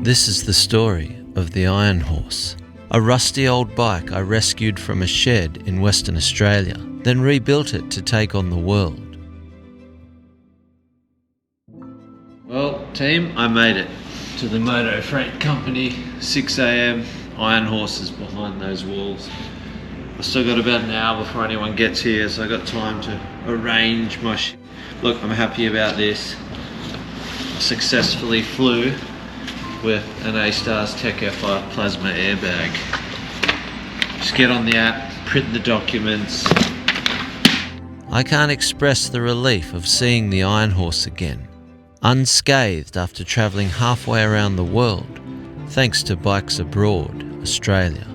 This is the story of the Ironhorse, a rusty old bike I rescued from a shed in Western Australia, then rebuilt it to take on the world. Well, team, I made it to the Moto Freight Company, 6 AM, Ironhorse is behind those walls. I've still got about an hour before anyone gets here, so I got time to arrange my shit. Look, I'm happy about this. I successfully flew with an A-Stars Tech F5 plasma airbag. Just get on the app, print the documents. I can't express the relief of seeing the Ironhorse again, unscathed after travelling halfway around the world, thanks to Bikes Abroad, Australia.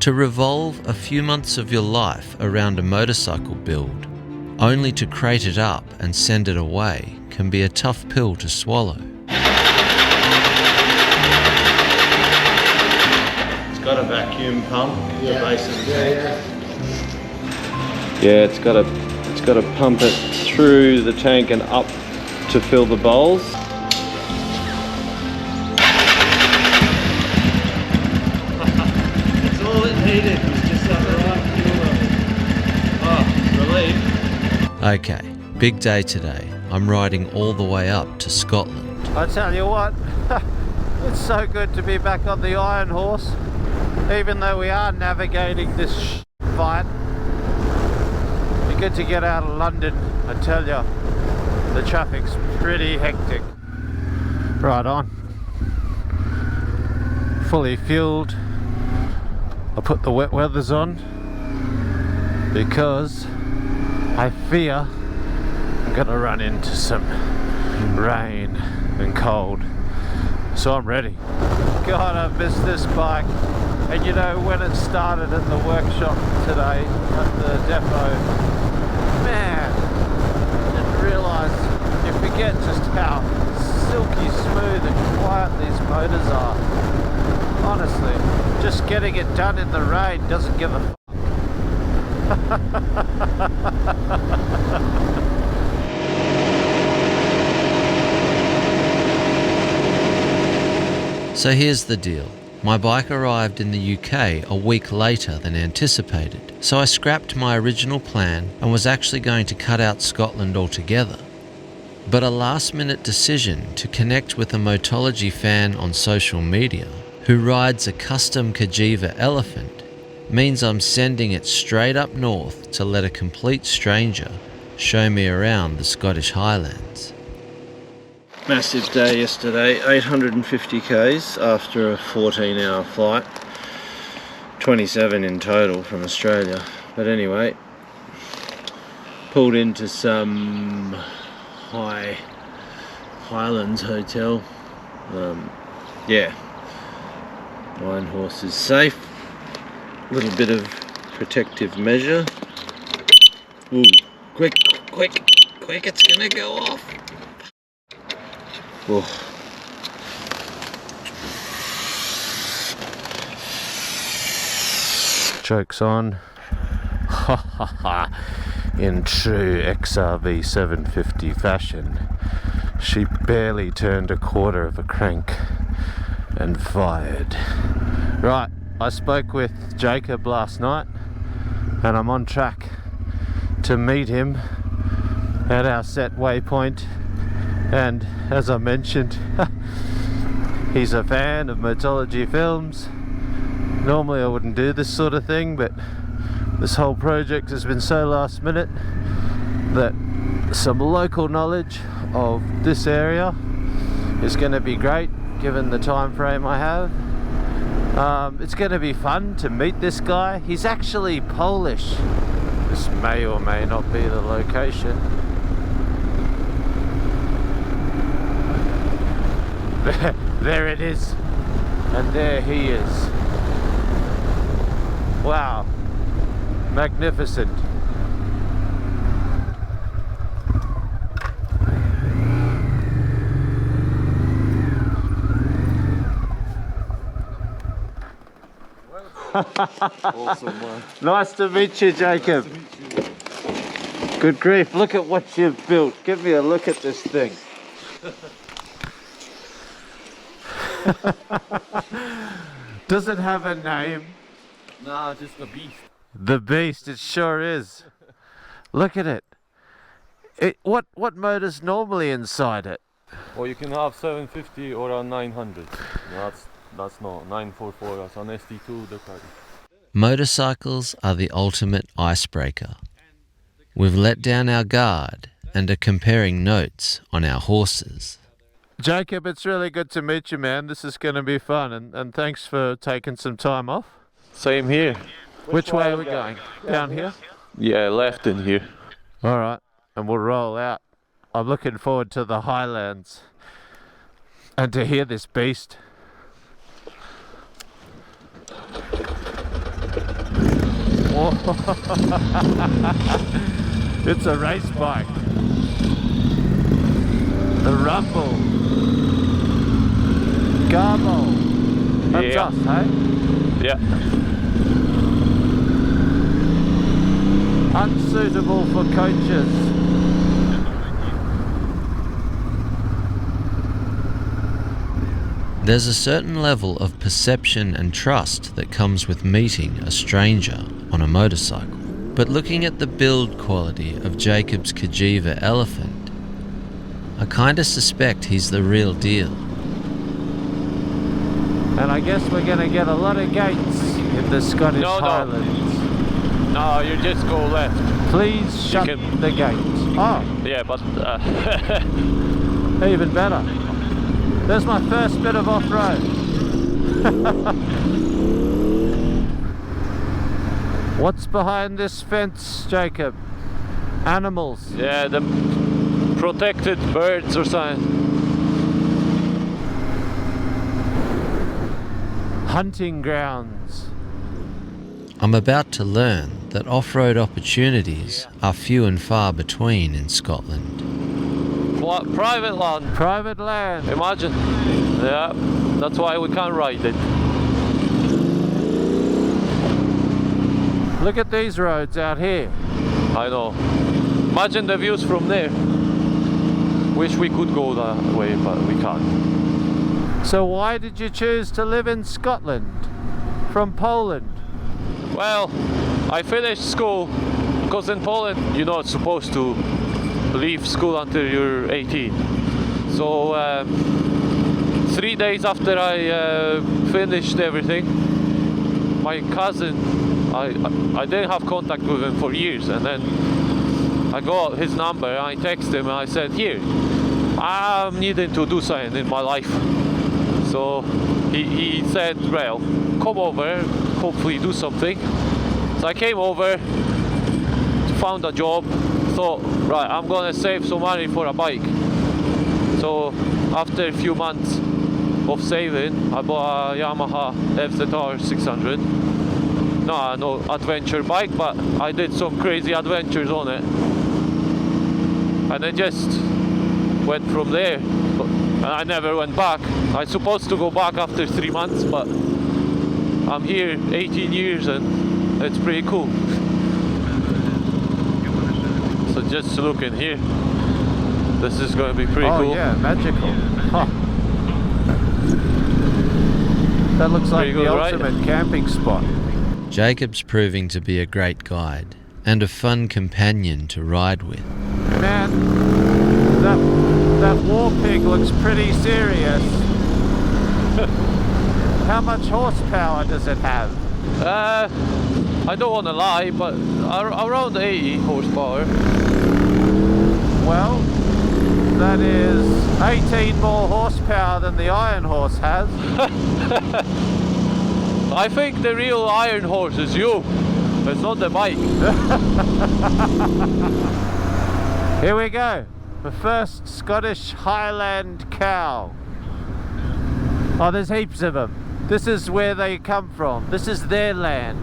To revolve a few months of your life around a motorcycle build, only to crate it up and send it away, can be a tough pill to swallow. Got a vacuum pump at the base of the tank. Yeah, it's got to pump it through the tank and up to fill the bowls. That's all it needed, was just that right fuel level. Oh, relief. Okay, big day today. I'm riding all the way up to Scotland. I tell you what, it's so good to be back on the Ironhorse. Even though we are navigating this fight, it's good to get out of London. I tell you, the traffic's pretty hectic. Right on. Fully fueled. I put the wet weathers on because I fear I'm gonna run into some rain and cold. So I'm ready. God, I've missed this bike. And you know, when it started at the workshop today, at the depot, man, I didn't realise, you forget just how silky smooth and quiet these motors are. Honestly, just getting it done in the rain doesn't give a fuck. So here's the deal. My bike arrived in the UK a week later than anticipated, so I scrapped my original plan and was actually going to cut out Scotland altogether. But a last-minute decision to connect with a Motology fan on social media who rides a custom Kajiva Elephant means I'm sending it straight up north to let a complete stranger show me around the Scottish Highlands. Massive day yesterday, 850 k's after a 14-hour flight, 27 in total from Australia. But anyway, pulled into some Highlands hotel. Yeah, Ironhorse is safe. A little bit of protective measure. Ooh, quick, it's gonna go off. Oh. Joke's on. In true XRV750 fashion, she barely turned a quarter of a crank and fired. Right, I spoke with Jacob last night and I'm on track to meet him at our set waypoint. And as I mentioned, he's a fan of Motology films. Normally I wouldn't do this sort of thing, but this whole project has been so last minute that some local knowledge of this area is going to be great given the time frame I have. It's going to be fun to meet this guy. He's actually Polish. This may or may not be the location. There it is, and there he is. Wow, magnificent. Awesome, man. Nice to meet you, Jacob. Nice to meet you. Good grief, look at what you've built. Give me a look at this thing. Does it have a name? Nah, just a beast. The Beast, it sure is. Look at it. What motor's normally inside it? Or you can have 750 or a 900. That's not 944. That's an ST2 Ducati. Motorcycles are the ultimate icebreaker. We've let down our guard and are comparing notes on our horses. Jacob, it's really good to meet you, man. This is going to be fun, and thanks for taking some time off. Same here. Which way are we going? Down here? Yeah, left in here. All right, and we'll roll out. I'm looking forward to the Highlands and to hear this beast. It's a race bike. The rumble. Garbo. That's Yeah. us, hey? Yeah. Unsuitable for coaches. There's a certain level of perception and trust that comes with meeting a stranger on a motorcycle. But looking at the build quality of Jacob's Kajiva Elephant, I kinda suspect he's the real deal. And I guess we're going to get a lot of gates in the Scottish Highlands. No, you just go left. Please shut can- the gates. Oh, Yeah, but even better. There's my first bit of off-road. What's behind this fence, Jacob? Animals. yeah, the protected birds or something. Hunting grounds. I'm about to learn that off-road opportunities are few and far between in Scotland. Private land. Private land. Imagine. Yeah, that's why we can't ride it. Look at these roads out here. I know. Imagine the views from there. Wish we could go that way, but we can't. So why did you choose to live in Scotland from Poland? Well, I finished school because in Poland you're not supposed to leave school until you're 18. So 3 days after I finished everything, my cousin, I didn't have contact with him for years, and then I got his number and I texted him and I said, here, I'm needing to do something in my life. So he said, well, come over, hopefully do something. So I came over, found a job, thought, right, I'm gonna save some money for a bike. So after a few months of saving, I bought a Yamaha FZR600. No adventure bike, but I did some crazy adventures on it. And it just went from there. And I never went back. I was supposed to go back after 3 months, but I'm here 18 years and it's pretty cool. So just look in here. This is going to be pretty cool. Oh yeah, magical. Huh. That looks like Pretty the good, right? ultimate camping spot. Jacob's proving to be a great guide and a fun companion to ride with. Man, that war pig looks pretty serious. How much horsepower does it have? I don't want to lie, but around 80 horsepower. Well, that is 18 more horsepower than the Ironhorse has. I think the real Ironhorse is you. It's not the bike. Here we go. The first Scottish Highland cow. Oh, there's heaps of them. This is where they come from. This is their land.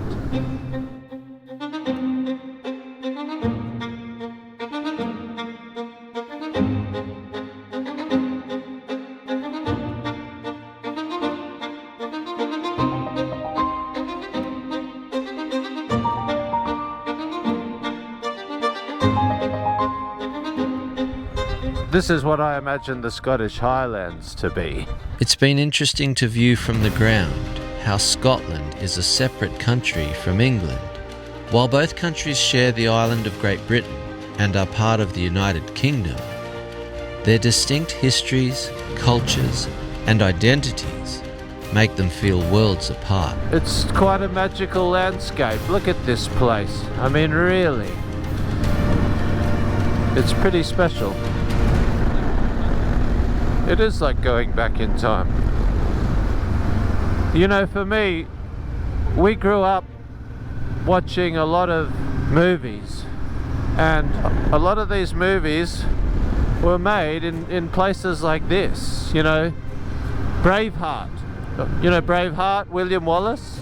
This is what I imagine the Scottish Highlands to be. It's been interesting to view from the ground how Scotland is a separate country from England. While both countries share the island of Great Britain and are part of the United Kingdom, their distinct histories, cultures, and identities make them feel worlds apart. It's quite a magical landscape. Look at this place. I mean, really. It's pretty special. It is like going back in time. You know, for me, we grew up watching a lot of movies, and a lot of these movies were made in places like this, you know. Braveheart. You know Braveheart, William Wallace?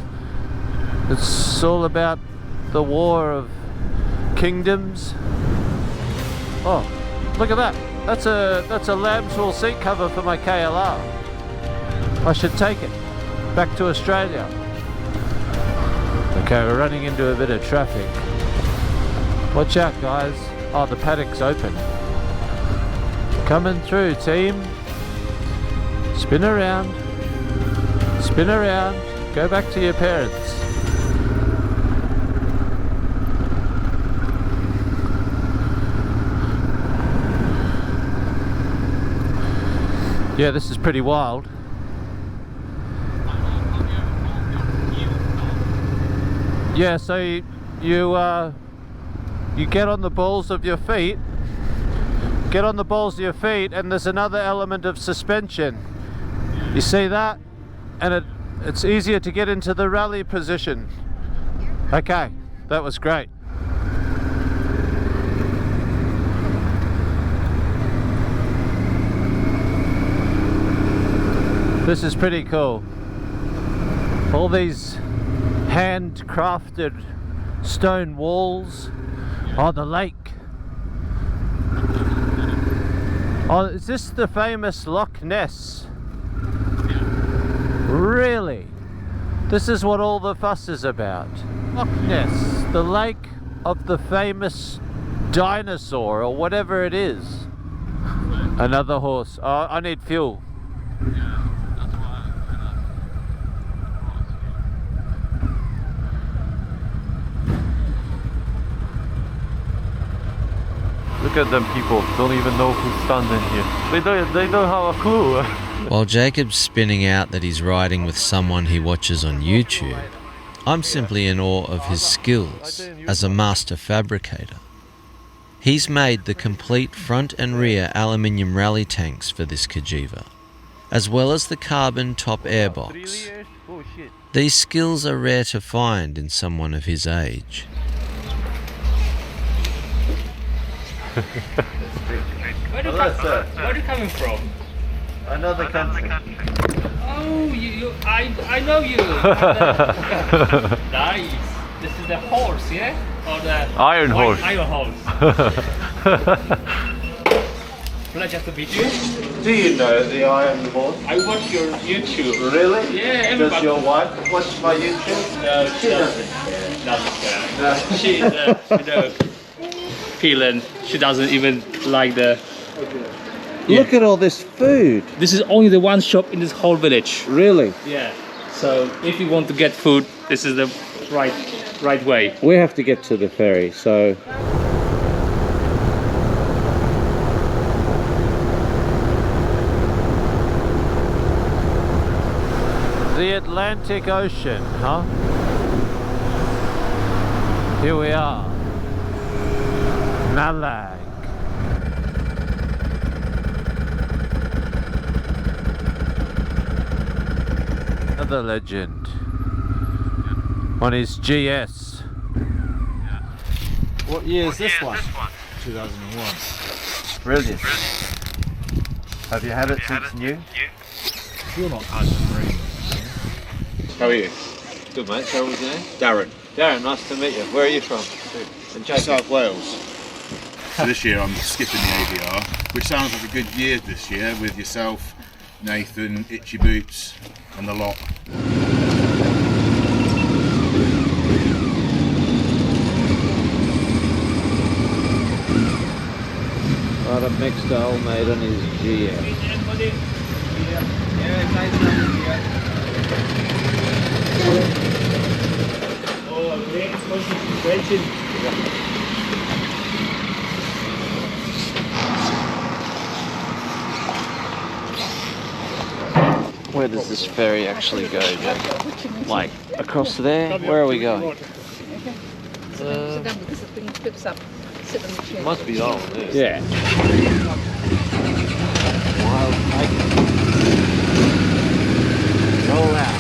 It's all about the War of Kingdoms. Oh, look at that. That's a lamb's wool seat cover for my KLR. I should take it back to Australia. Okay, we're running into a bit of traffic. Watch out, guys. Oh, the paddock's open. Coming through, team. Spin around. Spin around. Go back to your parents. Yeah, this is pretty wild. Yeah, so you get on the balls of your feet. Get on the balls of your feet, and there's another element of suspension. You see that? And it's easier to get into the rally position. Okay, that was great. This is pretty cool. All these handcrafted stone walls. Oh, the lake. Oh, is this the famous Loch Ness? Really? This is what all the fuss is about. Loch Ness, the lake of the famous dinosaur or whatever it is. Another horse. Oh, I need fuel. Look at them people, don't even know who's standing here. They don't have a clue. While Jacob's spinning out that he's riding with someone he watches on YouTube, I'm simply in awe of his skills as a master fabricator. He's made the complete front and rear aluminium rally tanks for this Cagiva, as well as the carbon top airbox. These skills are rare to find in someone of his age. Where are you coming from? Another country. Oh, I know you. Nice. This is the horse, yeah? Or the Ironhorse. Ironhorse. Pleasure to meet you. Do you know the Ironhorse? I watch your YouTube. Really? Yeah, everybody. Does your wife watch my YouTube? No, she doesn't. She's, feeling she doesn't even like the. Yeah. Look at all this food. This is only the one shop in this whole village. Really? Yeah. So if you want to get food, this is the right way. We have to get to the ferry, so. The Atlantic Ocean, huh? Here we are. Malag. Another legend on his GS. What year is this one? 2001. Brilliant. Have you had it since new? You're not free. How are you? Good, mate. So what was your name? Darren, Darren, nice to meet you. Where are you from? And Jacob. South Wales. So this year I'm skipping the ADR, which sounds like a good year this year with yourself, Nathan, Itchy Boots and the lot. Right up next to old mate on his GM. Where does this ferry actually go, Jack? Like across there? Where are we going? Sit down because it's been flips up. Sit on the chair. Must be old. Yeah. Wild roll out.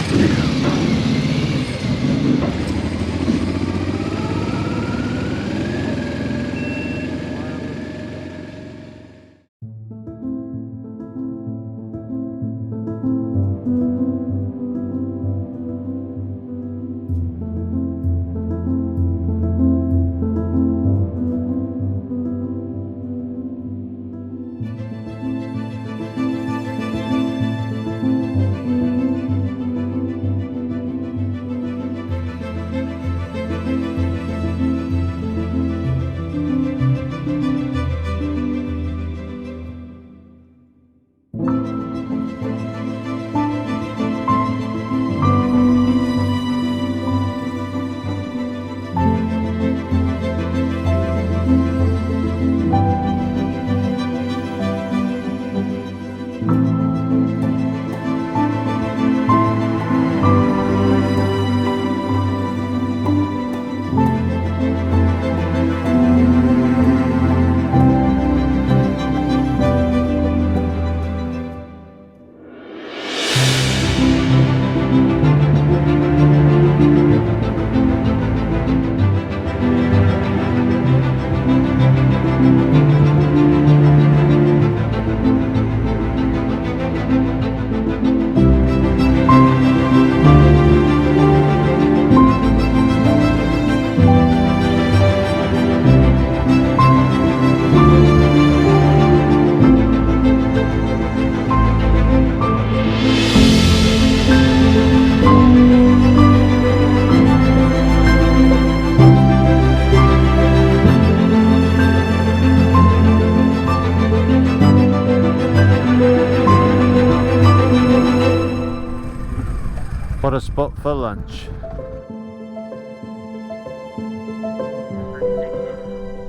What a spot for lunch.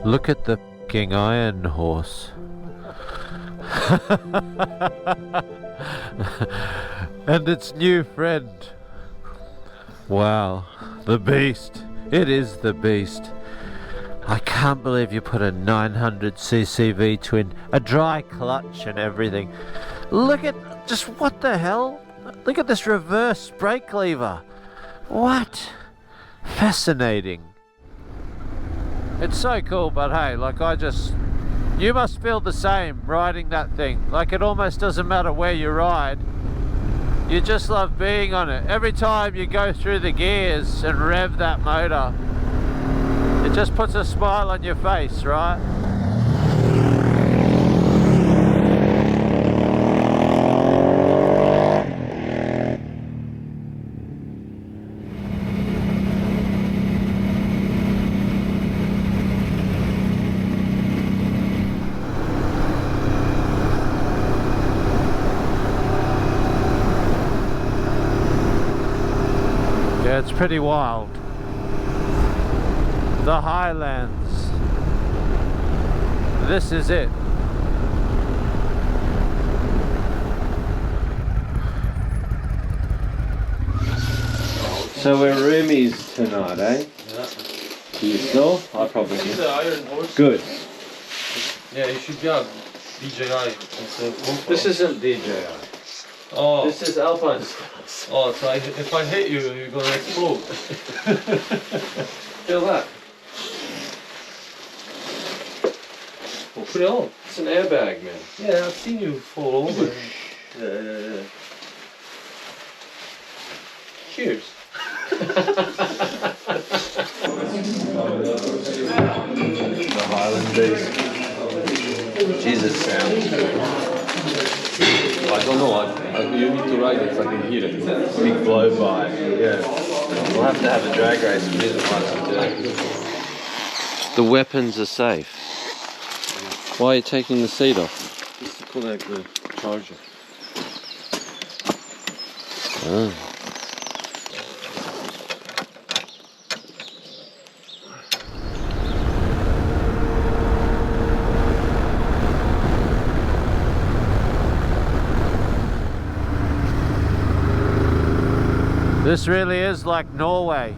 Look at the f***ing Ironhorse. And its new friend. Wow, the beast. It is the beast. I can't believe you put a 900cc V-twin, a dry clutch and everything. Look at, just what the hell? Look at this reverse brake lever. What? Fascinating. It's so cool, but hey, like you must feel the same riding that thing. Like it almost doesn't matter where you ride. You just love being on it. Every time you go through the gears and rev that motor, it just puts a smile on your face, right? Yeah, it's pretty wild. The Highlands. This is it. So we're roomies tonight, eh? Yeah. Do you snore? I probably This is do. the Ironhorse. Good. Yeah, you should have DJI. This isn't DJI. Oh, This is Alpine. oh, so if I hit you, you're gonna explode. Feel that? Well, put it on. It's an airbag, man. Yeah, I've seen you fall over. Yeah. Cheers. The Highland beast. Jesus, sounds good. I don't know. You need to ride it so I can hear it. Big blow by. Yeah. We'll have to have a drag race with it once or two. The weapons are safe. Why are you taking the seat off? Just to pull out the charger. Oh. This really is like Norway.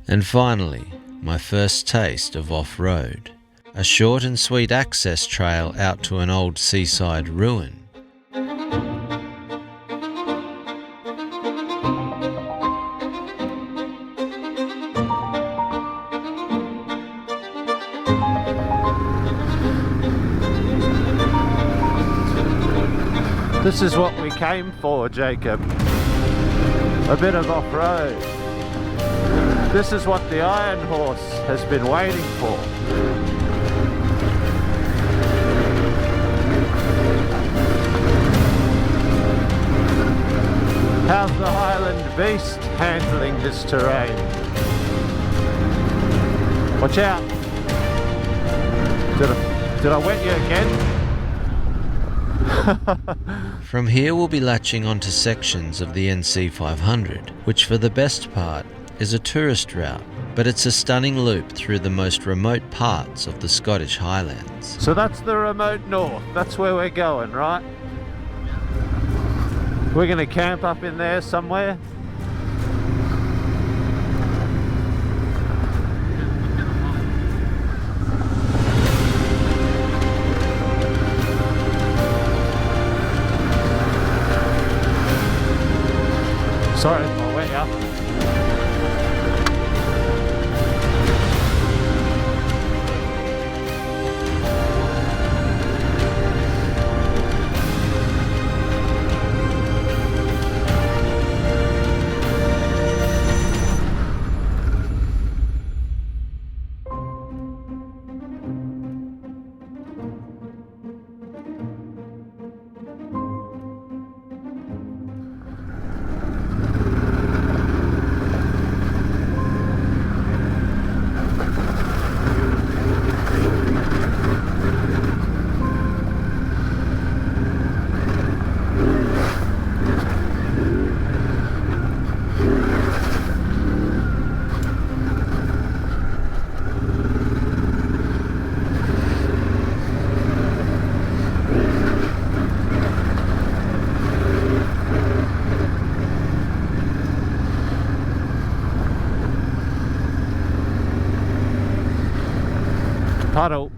And finally, my first taste of off-road. A short and sweet access trail out to an old seaside ruin. This is what we came for, Jacob. A bit of off-road. This is what the Ironhorse has been waiting for. How's the Highland beast handling this terrain? Watch out! Did I wet you again? From here we'll be latching onto sections of the NC500, which for the best part is a tourist route, but it's a stunning loop through the most remote parts of the Scottish Highlands. So that's the remote north, that's where we're going, right? We're gonna camp up in there somewhere. Sorry, I'll wet ya. Puddle.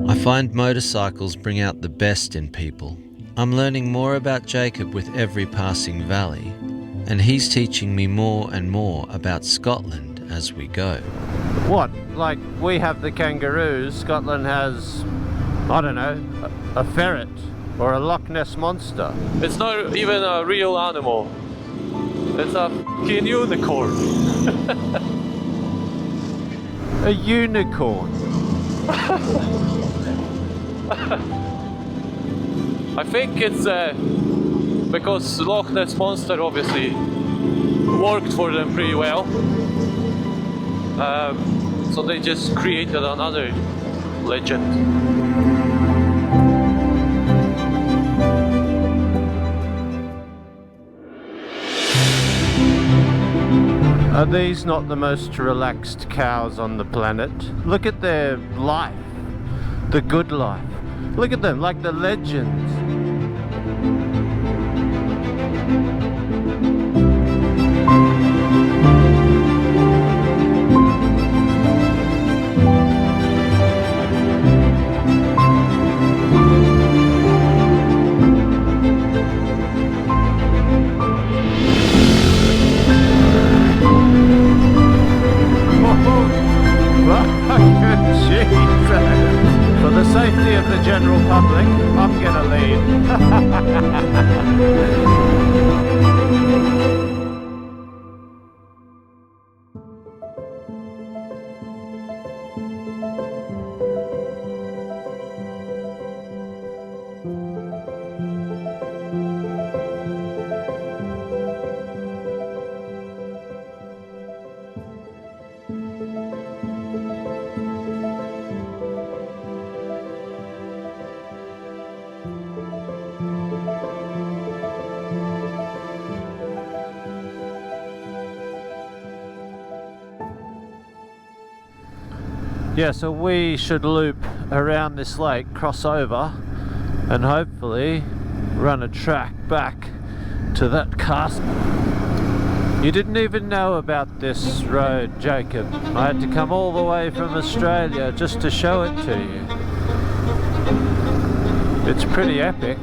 I find motorcycles bring out the best in people. I'm learning more about Jacob with every passing valley, and he's teaching me more and more about Scotland as we go. What? Like we have the kangaroos, Scotland has, I don't know, a ferret or a Loch Ness monster. It's not even a real animal. It's a fucking unicorn. A unicorn. I think it's because Loch Ness Monster obviously worked for them pretty well. So they just created another legend. Are these not the most relaxed cows on the planet? Look at their life, the good life. Look at them, like the legends. For the safety of the general public, I'm gonna lead. Yeah, so we should loop around this lake, cross over, and hopefully run a track back to that castle. You didn't even know about this road, Jacob. I had to come all the way from Australia just to show it to you. It's pretty epic.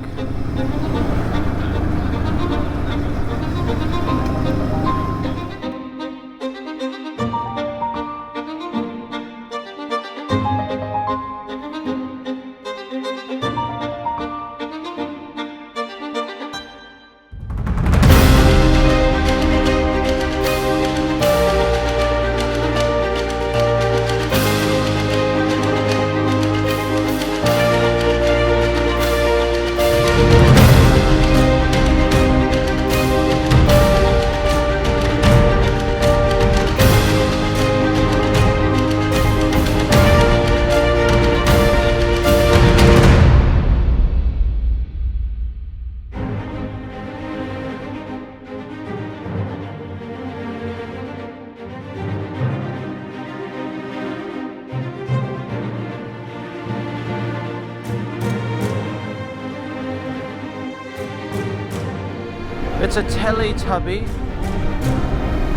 It's a Teletubby.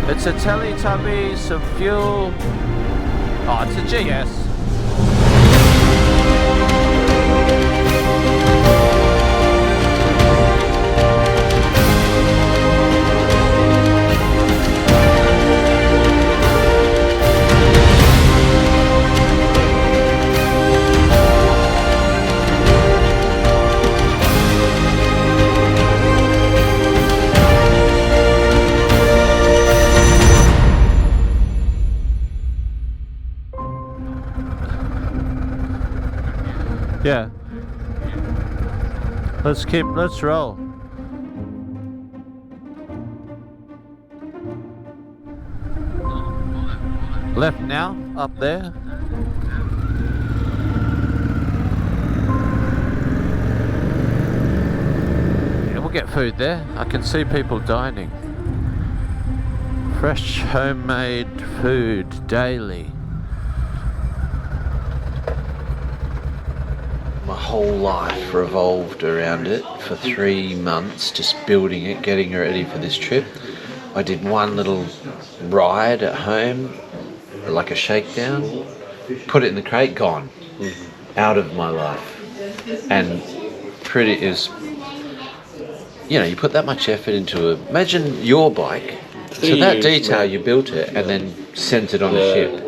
It's a Teletubby, some fuel. Oh, it's a GS. Yeah. Let's roll. Left now, up there. Yeah, we'll get food there. I can see people dining. Fresh homemade food daily. My whole life revolved around it for 3 months, just building it, getting it ready for this trip. I did one little ride at home, like a shakedown, put it in the crate, gone, out of my life. And it was, you know, you put that much effort into it. Imagine your bike, to that detail you built it and then sent it on a ship.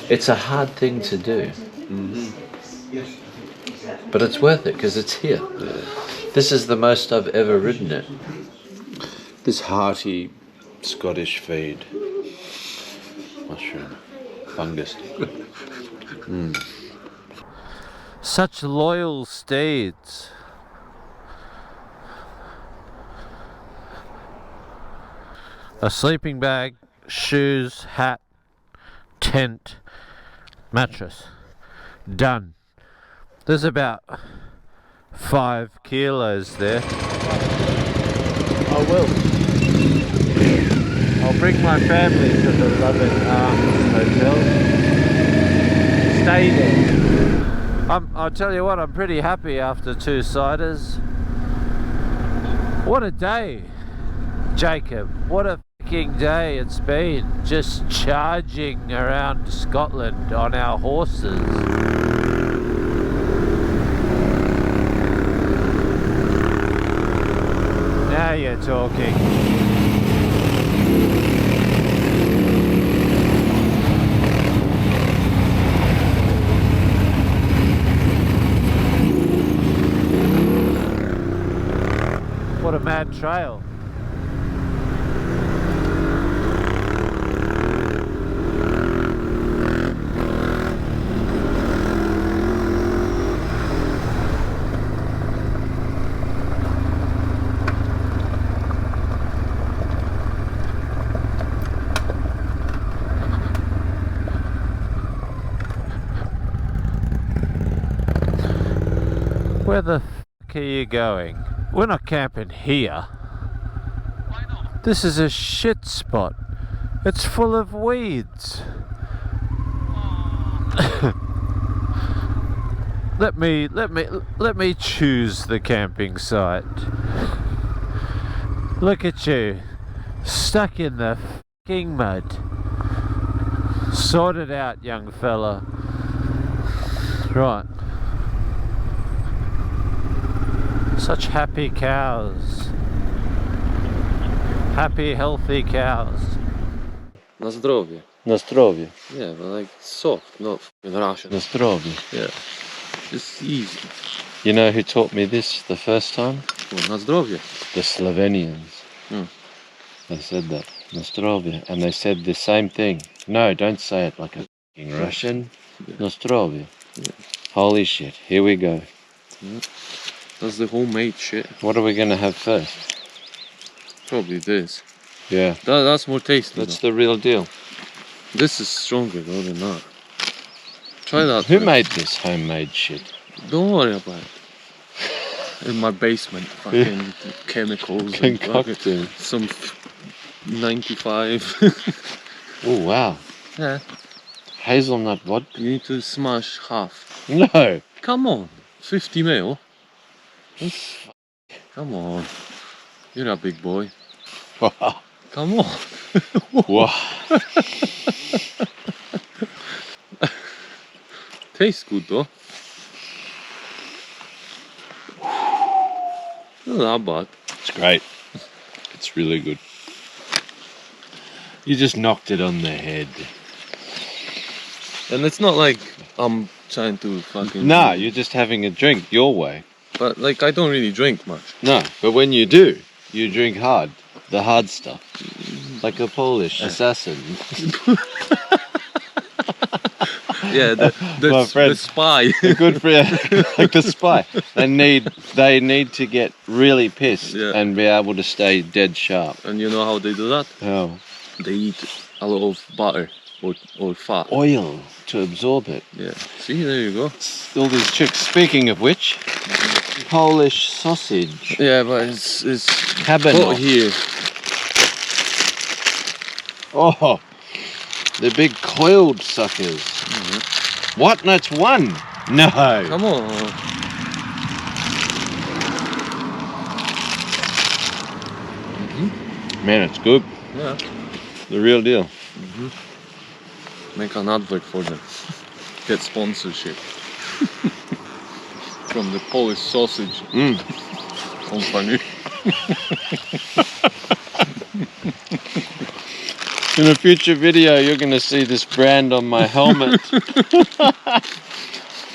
It's a hard thing to do. But it's worth it because it's here. This is the most I've ever ridden it. This hearty Scottish feed. Mushroom. Fungus. Such loyal steeds. A sleeping bag, shoes, hat, tent, mattress. Done. There's about 5 kilos there. I will. I'll I'll bring my family to the Lovett Arms Hotel. Stay there. I'll tell you what, I'm pretty happy after 2 ciders. What a day, Jacob. What a fucking day it's been. Just charging around Scotland on our horses. Now you're talking. What a mad trail. Where the f*** are you going? We're not camping here. Why not? This is a shit spot. It's full of weeds. Let me choose the camping site. Look at you, stuck in the f***ing mud. Sort it out, young fella. Right. Such happy cows. Happy, healthy cows. Na zdrowie. Na zdrowie. Yeah, but like soft, not fucking Russian. Na zdrowie. Yeah. Just easy. You know who taught me this the first time? Well, na zdrowie. The Slovenians. Hmm. They said that. Na zdrowie. And they said the same thing. No, don't say it like a fucking Russian. Na zdrowie. Yeah. Holy shit. Here we go. Yeah. That's the homemade shit. What are we going to have first? Probably this. Yeah. That's more tasty. That's the real deal. This is stronger though than that. Try that. Who first. made this homemade shit? Don't worry about it. In my basement, fucking chemicals and Concocted. some 95. Oh wow. Yeah. Hazelnut vodka. You need to smash half. No. Come on. 50 mil. Come on. You're a big boy. Wow. Come on. Wow. Tastes good though. Not that bad. It's great. It's really good. You just knocked it on the head. And it's not like I'm trying to fucking... Nah, you're just having a drink your way. But like I don't really drink much. No, but when you do, you drink hard. The hard stuff. Like a Polish assassin. Yeah, My friend. the spy. A good friend, like the spy. They need to get really pissed and be able to stay dead sharp. And you know how they do that? Oh. They eat a lot of butter or fat. Oil to absorb it. Yeah. See, there you go. All these chicks. Speaking of which, Polish sausage. Yeah, but it's Cabinet. hot here. Oh, the big coiled suckers. What? No, it's one. No. Come on. Man, it's good. Yeah. The real deal. Make an advert for them. Get sponsorship. From the Polish sausage company. In a future video, you're going to see this brand on my helmet.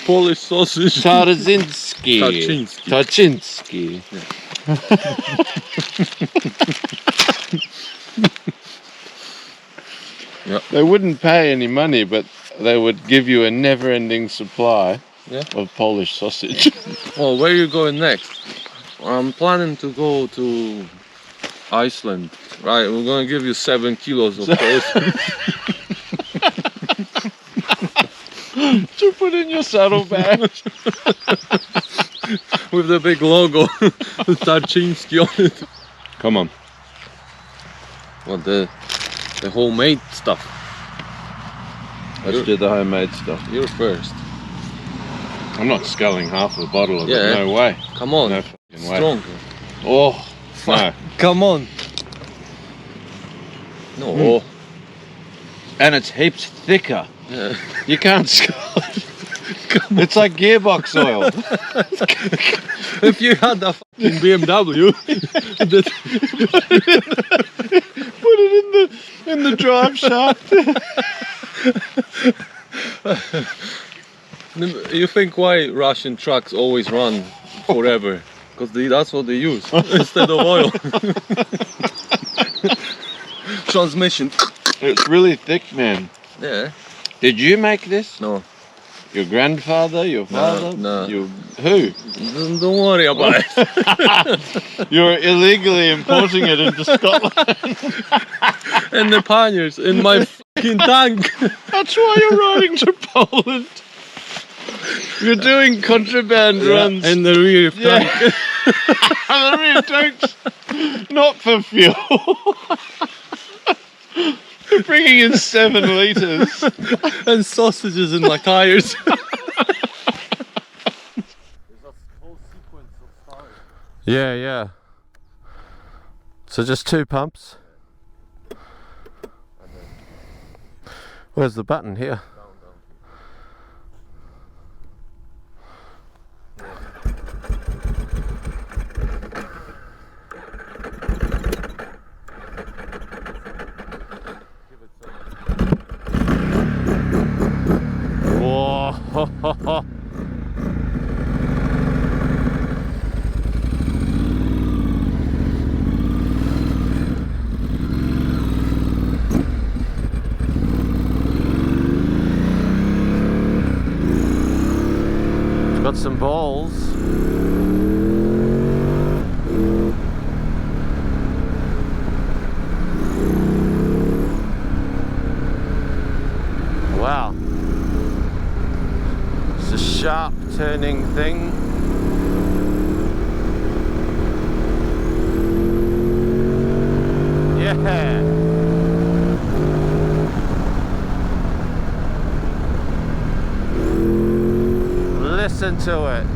Polish sausage. Tarzinski. Tarczynski. Tarczynski. Yeah. They wouldn't pay any money, but they would give you a never-ending supply of Polish sausage. Well, where are you going next? I'm planning to go to Iceland. Right, we're going to give you 7 kilos of Polish. To put in your saddlebag. With the big logo, Tarczynski on it. Come on. What, the The homemade stuff. Let's do the homemade stuff. You're first. I'm not sculling half a bottle of it. Yeah. No way. Come on. No fucking way. Strong. Oh, no. Come on. No. And it's heaps thicker. Yeah. You can't scull it. It's like gearbox oil. If you had a fucking BMW, Put it in the drive shaft. you think why Russian trucks always run forever? Because that's what they use instead of oil. Transmission. It's really thick, man. Yeah. Did you make this? No. Your grandfather? Your father? No. Who? Don't worry about it. You're illegally importing it into Scotland. And the panniers in my fucking tank. That's why you're riding to Poland. You're doing contraband runs. In the rear tank. The rear tanks. Not for fuel. You're bringing in 7 litres. And sausages in my tires. Yeah. So just 2 pumps. Where's the button here? Whoa. Got some balls. Wow. It's a sharp turning thing. Yeah. Listen to it.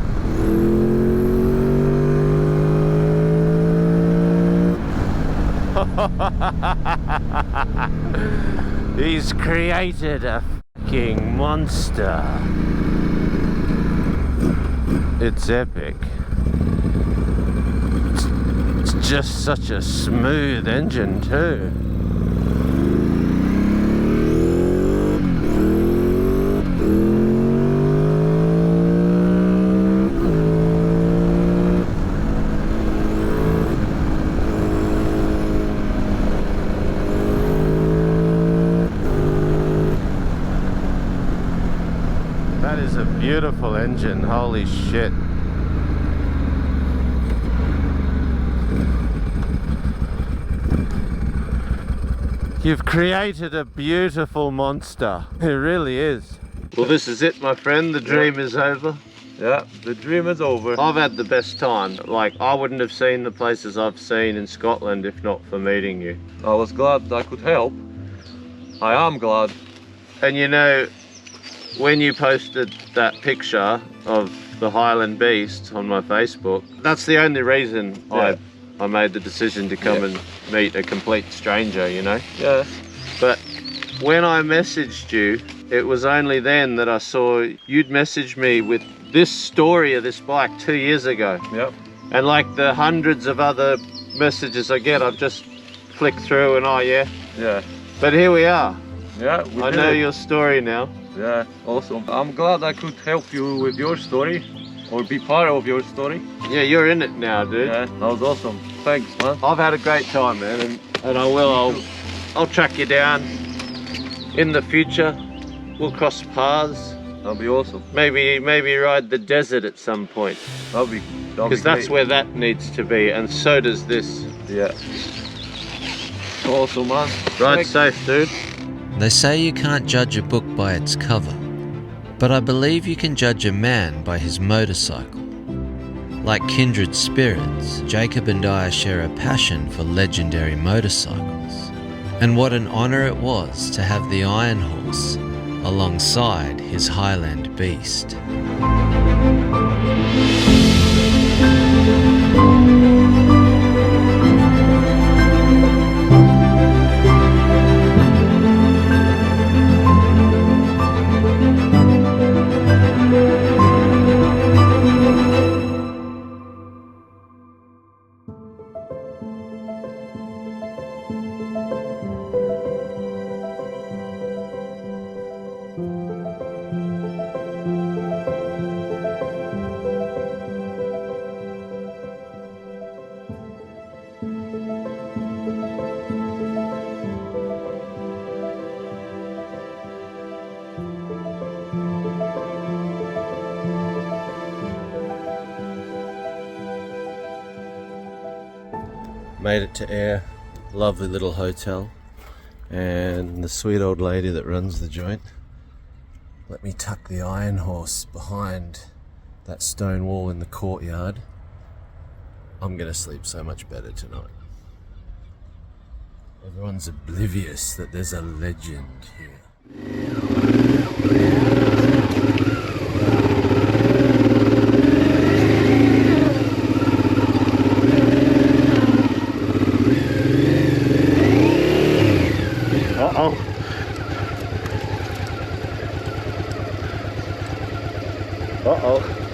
He's created a fucking monster. It's epic. It's just such a smooth engine too. That is a beautiful engine, holy shit. You've created a beautiful monster. It really is. Well, this is it, my friend. The dream is over. Yeah, the dream is over. I've had the best time. Like, I wouldn't have seen the places I've seen in Scotland if not for meeting you. I was glad I could help. I am glad. And you know, when you posted that picture of the Highland beast on my Facebook, that's the only reason I made the decision to come and meet a complete stranger, you know? Yeah. But when I messaged you, it was only then that I saw you'd messaged me with this story of this bike 2 years ago. Yep. And like the hundreds of other messages I get, I've just flicked through and Yeah. But here we are. Yeah, I know your story now. Yeah, awesome. I'm glad I could help you with your story, or be part of your story. Yeah, you're in it now, dude. Yeah, that was awesome. Thanks, man. I've had a great time, man, and I'll track you down in the future. We'll cross paths. That'll be awesome. Maybe ride the desert at some point. That'll be Because that's where that needs to be, and so does this. Yeah. Awesome, man. Ride safe, dude. They say you can't judge a book by its cover, but I believe you can judge a man by his motorcycle. Like kindred spirits, Jacob and I share a passion for legendary motorcycles. And what an honour it was to have the Ironhorse alongside his Highland beast. Made it to Ayr, lovely little hotel, and the sweet old lady that runs the joint let me tuck the Ironhorse behind that stone wall in the courtyard. I'm gonna sleep so much better tonight. Everyone's oblivious that there's a legend here. Uh-oh.